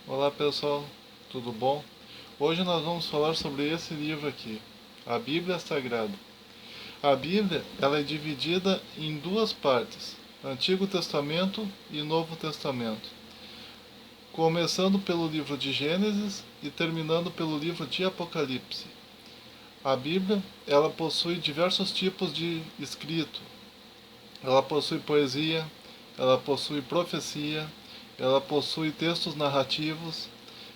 Olá pessoal, tudo bom? Hoje nós vamos falar sobre esse livro aqui, a Bíblia Sagrada. A Bíblia ela é dividida em duas partes, Antigo Testamento e Novo Testamento, começando pelo livro de Gênesis e terminando pelo livro de Apocalipse. A Bíblia ela possui diversos tipos de escrito. Ela possui poesia, ela possui profecia, ela possui textos narrativos,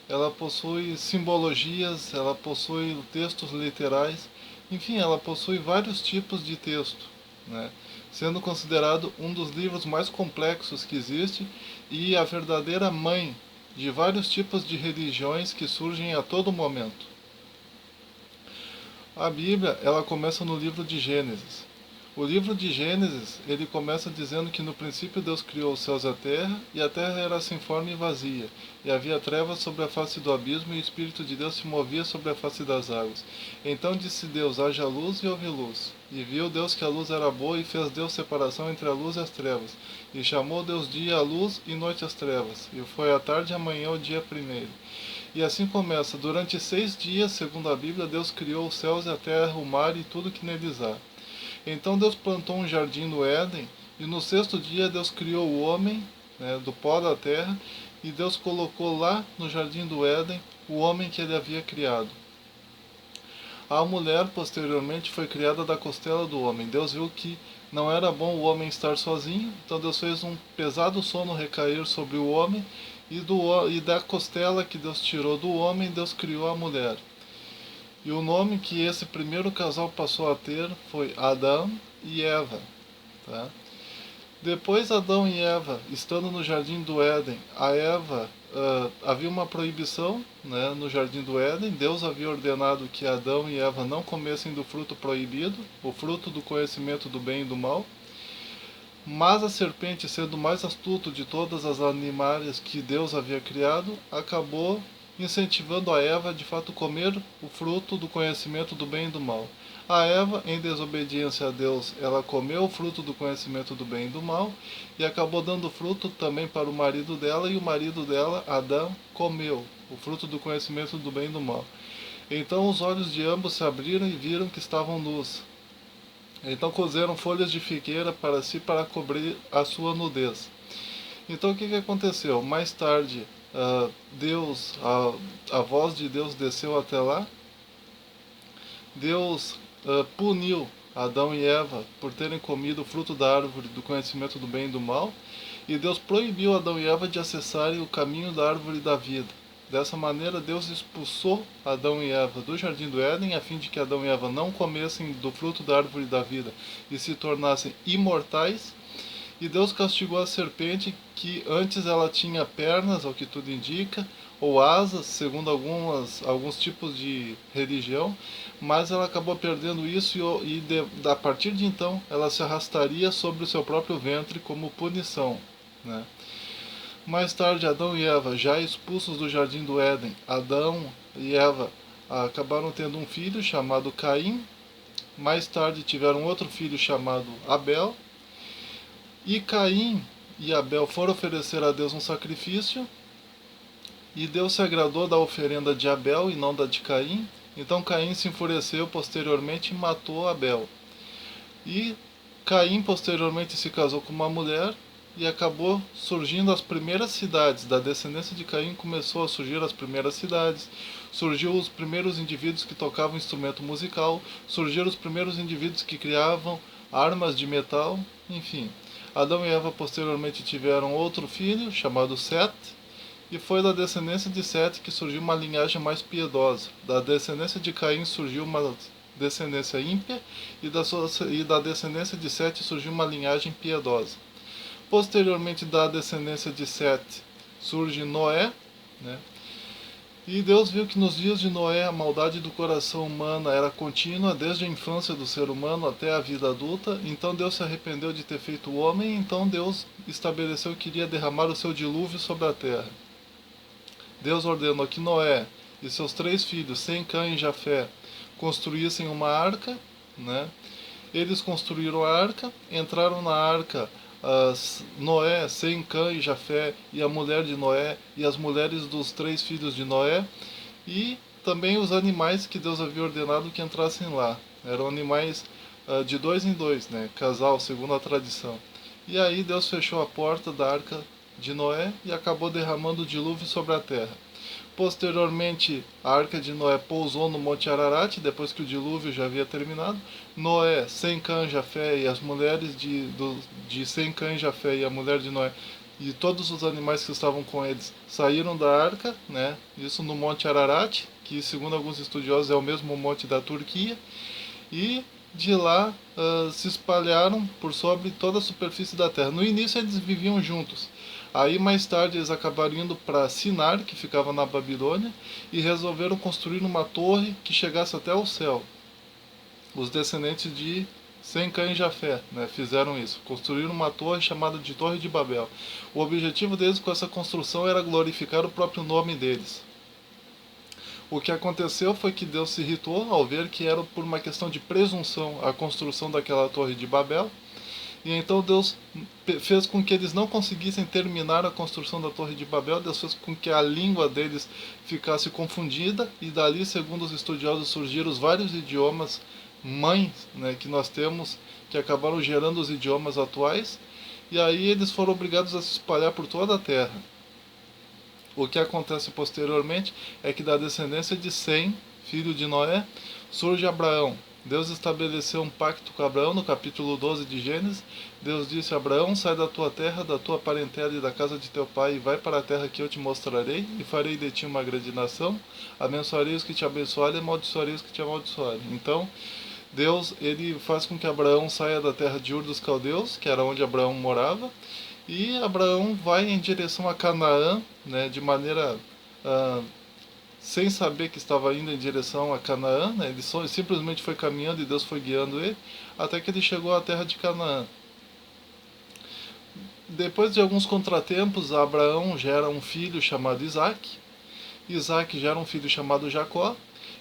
ela possui simbologias, ela possui textos literais, enfim, ela possui vários tipos de texto, né? Sendo considerado um dos livros mais complexos que existe e a verdadeira mãe de vários tipos de religiões que surgem a todo momento. A Bíblia, ela começa no livro de Gênesis. O livro de Gênesis, ele começa dizendo que no princípio Deus criou os céus e a terra era sem forma e vazia, e havia trevas sobre a face do abismo, e o Espírito de Deus se movia sobre a face das águas. Então disse Deus, haja luz, e houve luz. E viu Deus que a luz era boa, e fez Deus separação entre a luz e as trevas. E chamou Deus dia a luz, e noite as trevas. E foi a tarde e a manhã o dia primeiro. E assim começa, durante 6 dias, segundo a Bíblia, Deus criou os céus e a terra, o mar e tudo que neles há. Então Deus plantou um jardim no Éden, e no sexto dia Deus criou o homem, né, do pó da terra, e Deus colocou lá no jardim do Éden o homem que ele havia criado. A mulher posteriormente foi criada da costela do homem. Deus viu que não era bom o homem estar sozinho, então Deus fez um pesado sono recair sobre o homem, e da costela que Deus tirou do homem, Deus criou a mulher. E o nome que esse primeiro casal passou a ter foi Adão e Eva. Tá? Depois Adão e Eva, estando no jardim do Éden, a Eva havia uma proibição, né, no jardim do Éden. Deus havia ordenado que Adão e Eva não comessem do fruto proibido, o fruto do conhecimento do bem e do mal. Mas a serpente, sendo o mais astuto de todas as animais que Deus havia criado, acabou incentivando a Eva a de fato comer o fruto do conhecimento do bem e do mal. A Eva, em desobediência a Deus, ela comeu o fruto do conhecimento do bem e do mal e acabou dando fruto também para o marido dela, e o marido dela, Adão, comeu o fruto do conhecimento do bem e do mal. Então os olhos de ambos se abriram e viram que estavam nus. Então cozeram folhas de figueira para si, para cobrir a sua nudez. Então o que aconteceu? Mais tarde, a voz de Deus desceu até lá. Deus puniu Adão e Eva por terem comido o fruto da árvore do conhecimento do bem e do mal. E Deus proibiu Adão e Eva de acessarem o caminho da árvore da vida. Dessa maneira, Deus expulsou Adão e Eva do jardim do Éden, a fim de que Adão e Eva não comessem do fruto da árvore da vida e se tornassem imortais. E Deus castigou a serpente, que antes ela tinha pernas, ao que tudo indica, ou asas, segundo alguns tipos de religião, mas ela acabou perdendo isso, a partir de então ela se arrastaria sobre o seu próprio ventre como punição, né? Mais tarde, Adão e Eva, já expulsos do jardim do Éden, Adão e Eva acabaram tendo um filho chamado Caim. Mais tarde tiveram outro filho chamado Abel. E Caim e Abel foram oferecer a Deus um sacrifício, e Deus se agradou da oferenda de Abel e não da de Caim. Então Caim se enfureceu posteriormente e matou Abel. E Caim posteriormente se casou com uma mulher, e acabou surgindo as primeiras cidades. Da descendência de Caim começou a surgir as primeiras cidades, surgiu os primeiros indivíduos que tocavam instrumento musical, surgiram os primeiros indivíduos que criavam armas de metal, enfim. Adão e Eva posteriormente tiveram outro filho, chamado Sete, e foi da descendência de Sete que surgiu uma linhagem mais piedosa. Da descendência de Caim surgiu uma descendência ímpia, e da descendência de Sete surgiu uma linhagem piedosa. Posteriormente, da descendência de Sete surge Noé, né? E Deus viu que nos dias de Noé a maldade do coração humano era contínua, desde a infância do ser humano até a vida adulta. Então Deus se arrependeu de ter feito o homem, então Deus estabeleceu que iria derramar o seu dilúvio sobre a terra. Deus ordenou que Noé e seus 3 filhos, Sem, Cã e Jafé, construíssem uma arca, né? Eles construíram a arca, entraram na arca Noé, Sem, Cã e Jafé, e a mulher de Noé, e as mulheres dos 3 filhos de Noé, e também os animais que Deus havia ordenado que entrassem lá. Eram animais de 2 em 2, né? Casal, segundo a tradição. E aí Deus fechou a porta da arca de Noé e acabou derramando o dilúvio sobre a terra. Posteriormente, a arca de Noé pousou no Monte Ararat, depois que o dilúvio já havia terminado. Noé, Sem, Cã, Jafé e as mulheres de Sem, Cã e Jafé e a mulher de Noé e todos os animais que estavam com eles saíram da arca, né? Isso no Monte Ararat, que segundo alguns estudiosos é o mesmo monte da Turquia, e de lá se espalharam por sobre toda a superfície da terra. No início eles viviam juntos. Aí mais tarde eles acabaram indo para Sinar, que ficava na Babilônia, e resolveram construir uma torre que chegasse até o céu. Os descendentes de Sem, Cã e Jafé, né, fizeram isso. Construíram uma torre chamada de Torre de Babel. O objetivo deles com essa construção era glorificar o próprio nome deles. O que aconteceu foi que Deus se irritou ao ver que era por uma questão de presunção a construção daquela Torre de Babel. E então Deus fez com que eles não conseguissem terminar a construção da Torre de Babel. Deus fez com que a língua deles ficasse confundida. E dali, segundo os estudiosos, surgiram os vários idiomas mães, né, que nós temos, que acabaram gerando os idiomas atuais. E aí eles foram obrigados a se espalhar por toda a terra. O que acontece posteriormente é que da descendência de Sem, filho de Noé, surge Abraão. Deus estabeleceu um pacto com Abraão no capítulo 12 de Gênesis. Deus disse a Abraão: sai da tua terra, da tua parentela e da casa de teu pai, e vai para a terra que eu te mostrarei, e farei de ti uma grande nação. Abençoarei os que te abençoarem e amaldiçoarei os que te amaldiçoarem. Então, Deus ele faz com que Abraão saia da terra de Ur dos Caldeus, que era onde Abraão morava, e Abraão vai em direção a Canaã, né, de maneira sem saber que estava indo em direção a Canaã, né, ele simplesmente foi caminhando e Deus foi guiando ele, até que ele chegou à terra de Canaã. Depois de alguns contratempos, Abraão gera um filho chamado Isaac, Isaac gera um filho chamado Jacó,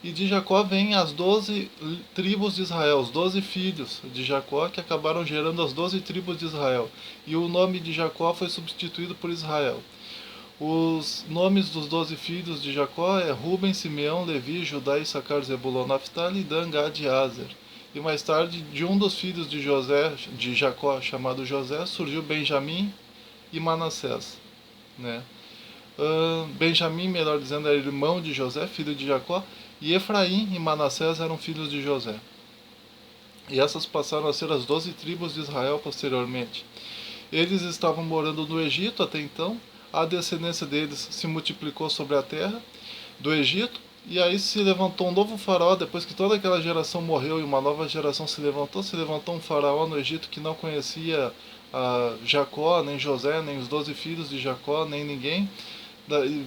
e de Jacó vêm as 12 tribos de Israel, os 12 filhos de Jacó, que acabaram gerando as 12 tribos de Israel. E o nome de Jacó foi substituído por Israel. Os nomes dos 12 filhos de Jacó é Ruben, Simeão, Levi, Judá, Issacar, Zebulon, Naphtali, Dan, Gad e Aser. E mais tarde, de um dos filhos de Jacó, chamado José, surgiu Benjamim e Manassés, né? Benjamim, melhor dizendo, era irmão de José, filho de Jacó, e Efraim e Manassés eram filhos de José. E essas passaram a ser as 12 tribos de Israel posteriormente. Eles estavam morando no Egito até então, a descendência deles se multiplicou sobre a terra do Egito, e aí se levantou um novo faraó, depois que toda aquela geração morreu e uma nova geração se levantou um faraó no Egito que não conhecia Jacó, nem José, nem os 12 filhos de Jacó, nem ninguém.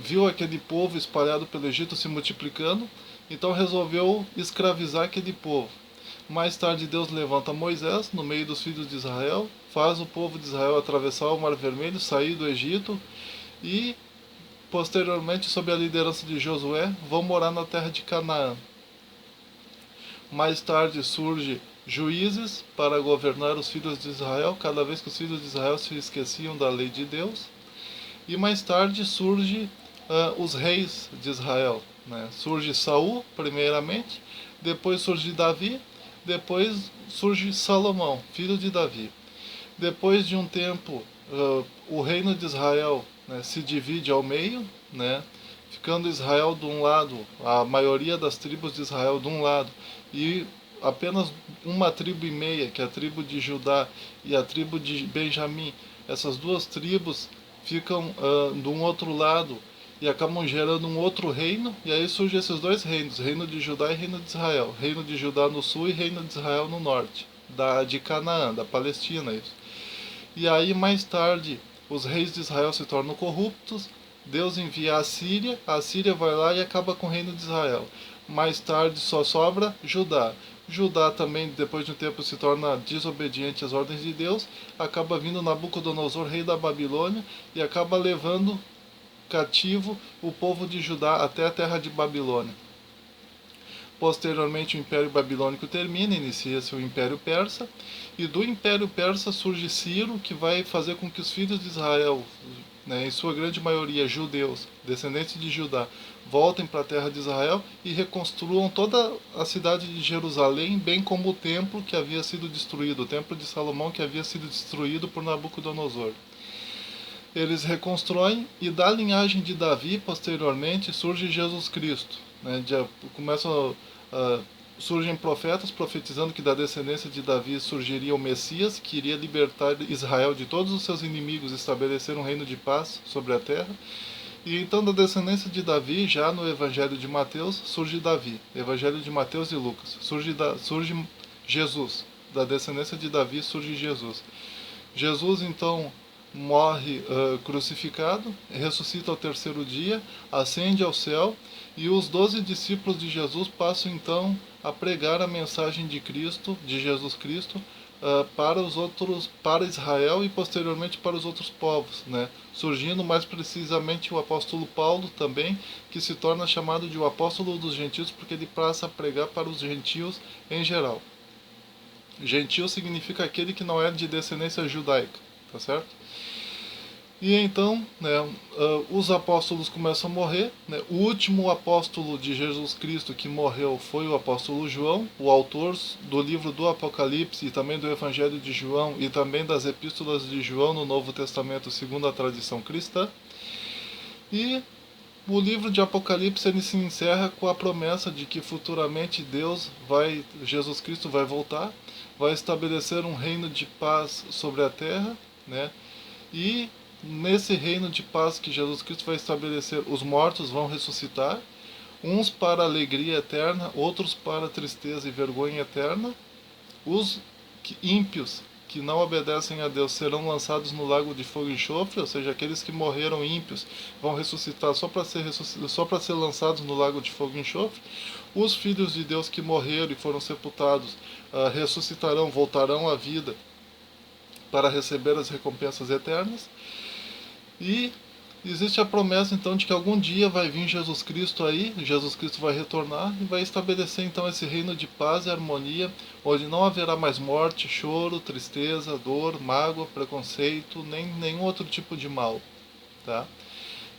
Viu aquele povo espalhado pelo Egito se multiplicando, então resolveu escravizar aquele povo. Mais tarde Deus levanta Moisés no meio dos filhos de Israel, faz o povo de Israel atravessar o Mar Vermelho, sair do Egito e posteriormente, sob a liderança de Josué, vão morar na terra de Canaã. Mais tarde surge juízes para governar os filhos de Israel, cada vez que os filhos de Israel se esqueciam da lei de Deus. E mais tarde surge os reis de Israel, né? Surge Saul, primeiramente, depois surge Davi, depois surge Salomão, filho de Davi. Depois de um tempo, o reino de Israel, né, se divide ao meio, né, ficando Israel de um lado, a maioria das tribos de Israel de um lado, e apenas uma tribo e meia, que é a tribo de Judá e a tribo de Benjamim. Essas duas tribos ficam de um outro lado e acabam gerando um outro reino, e aí surgem esses dois reinos, reino de Judá e reino de Israel, reino de Judá no sul e reino de Israel no norte, de Canaã, da Palestina, isso. E aí mais tarde os reis de Israel se tornam corruptos, Deus envia a Síria vai lá e acaba com o reino de Israel. Mais tarde só sobra Judá. Judá também, depois de um tempo, se torna desobediente às ordens de Deus, acaba vindo Nabucodonosor, rei da Babilônia, e acaba levando cativo o povo de Judá até a terra de Babilônia. Posteriormente o Império Babilônico termina, inicia-se o Império Persa, e do Império Persa surge Ciro, que vai fazer com que os filhos de Israel, né, em sua grande maioria judeus, descendentes de Judá, voltem para a terra de Israel e reconstruam toda a cidade de Jerusalém, bem como o templo que havia sido destruído, o templo de Salomão que havia sido destruído por Nabucodonosor. Eles reconstroem, e da linhagem de Davi, posteriormente, surge Jesus Cristo. Né? Surgem profetas profetizando que da descendência de Davi surgiria o Messias, que iria libertar Israel de todos os seus inimigos e estabelecer um reino de paz sobre a terra. E então da descendência de Davi, já no Evangelho de Mateus, surge Davi. Evangelho de Mateus e Lucas. Surge Jesus. Da descendência de Davi surge Jesus. Jesus, então, morre crucificado, ressuscita ao terceiro dia, ascende ao céu, e os 12 discípulos de Jesus passam então a pregar a mensagem de Cristo, de Jesus Cristo, para Israel e posteriormente para os outros povos, né? Surgindo mais precisamente o apóstolo Paulo também, que se torna chamado de o apóstolo dos gentios, porque ele passa a pregar para os gentios em geral. Gentil significa aquele que não é de descendência judaica, tá certo? E então, né, os apóstolos começam a morrer. Né? O último apóstolo de Jesus Cristo que morreu foi o apóstolo João, o autor do livro do Apocalipse e também do Evangelho de João e também das epístolas de João no Novo Testamento, segundo a tradição cristã. E o livro de Apocalipse ele se encerra com a promessa de que futuramente Jesus Cristo vai voltar, vai estabelecer um reino de paz sobre a terra, né? E nesse reino de paz que Jesus Cristo vai estabelecer, os mortos vão ressuscitar, uns para alegria eterna, outros para tristeza e vergonha eterna. Os ímpios que não obedecem a Deus serão lançados no lago de fogo e enxofre, ou seja, aqueles que morreram ímpios vão ressuscitar só para ser lançados no lago de fogo e enxofre. Os filhos de Deus que morreram e foram sepultados ressuscitarão, voltarão à vida para receber as recompensas eternas. E existe a promessa então de que algum dia vai vir Jesus Cristo aí, Jesus Cristo vai retornar e vai estabelecer então esse reino de paz e harmonia, onde não haverá mais morte, choro, tristeza, dor, mágoa, preconceito, nem nenhum outro tipo de mal, tá?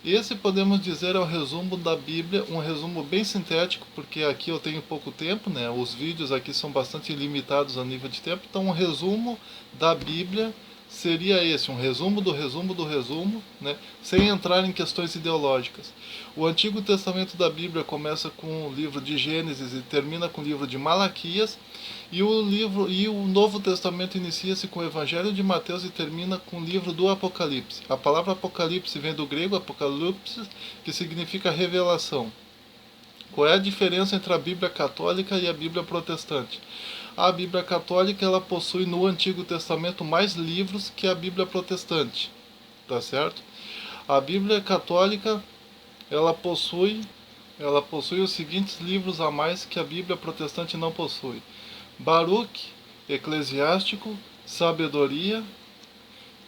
Esse podemos dizer é o resumo da Bíblia, um resumo bem sintético, porque aqui eu tenho pouco tempo, né? Os vídeos aqui são bastante limitados a nível de tempo, então um resumo da Bíblia seria esse, um resumo do resumo do resumo, né? Sem entrar em questões ideológicas. O Antigo Testamento da Bíblia começa com o livro de Gênesis e termina com o livro de Malaquias, e o Novo Testamento inicia-se com o Evangelho de Mateus e termina com o livro do Apocalipse. A palavra Apocalipse vem do grego apocalypse, que significa revelação. Qual é a diferença entre a Bíblia católica e a Bíblia protestante? A Bíblia católica ela possui no Antigo Testamento mais livros que a Bíblia protestante, tá certo? A Bíblia católica ela possui os seguintes livros a mais que a Bíblia protestante não possui: Baruque, Eclesiástico, Sabedoria,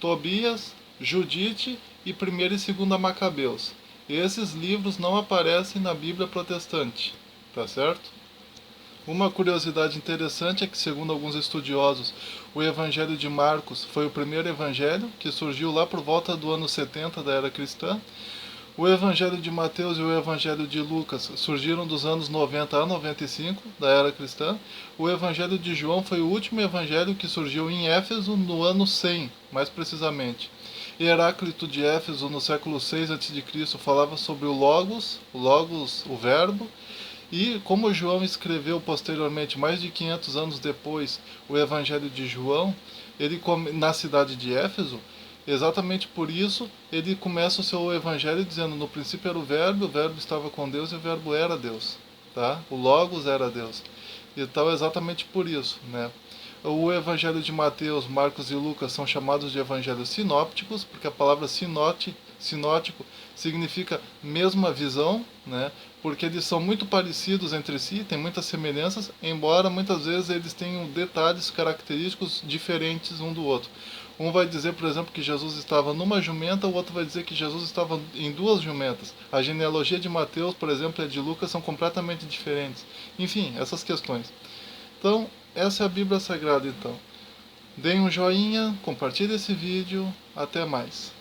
Tobias, Judite e 1ª e 2ª Macabeus. Esses livros não aparecem na Bíblia protestante, tá certo? Uma curiosidade interessante é que, segundo alguns estudiosos, o Evangelho de Marcos foi o primeiro evangelho, que surgiu lá por volta do ano 70 da era cristã. O Evangelho de Mateus e o Evangelho de Lucas surgiram dos anos 90 a 95 da era cristã. O Evangelho de João foi o último evangelho que surgiu em Éfeso no ano 100, mais precisamente. Heráclito de Éfeso, no século 6 a.C., falava sobre o Logos, o Verbo. E como João escreveu posteriormente, mais de 500 anos depois, o Evangelho de João, na cidade de Éfeso, exatamente por isso, ele começa o seu Evangelho dizendo: no princípio era o Verbo estava com Deus e o Verbo era Deus. Tá? O Logos era Deus. Então, exatamente por isso, né? O Evangelho de Mateus, Marcos e Lucas são chamados de evangelhos sinópticos, porque a palavra sinótico significa mesma visão, né? Porque eles são muito parecidos entre si, têm muitas semelhanças, embora muitas vezes eles tenham detalhes característicos diferentes um do outro. Um vai dizer, por exemplo, que Jesus estava numa jumenta, o outro vai dizer que Jesus estava em duas jumentas. A genealogia de Mateus, por exemplo, e a de Lucas são completamente diferentes. Enfim, essas questões. Então, essa é a Bíblia Sagrada, então. Deem um joinha, compartilhe esse vídeo. Até mais.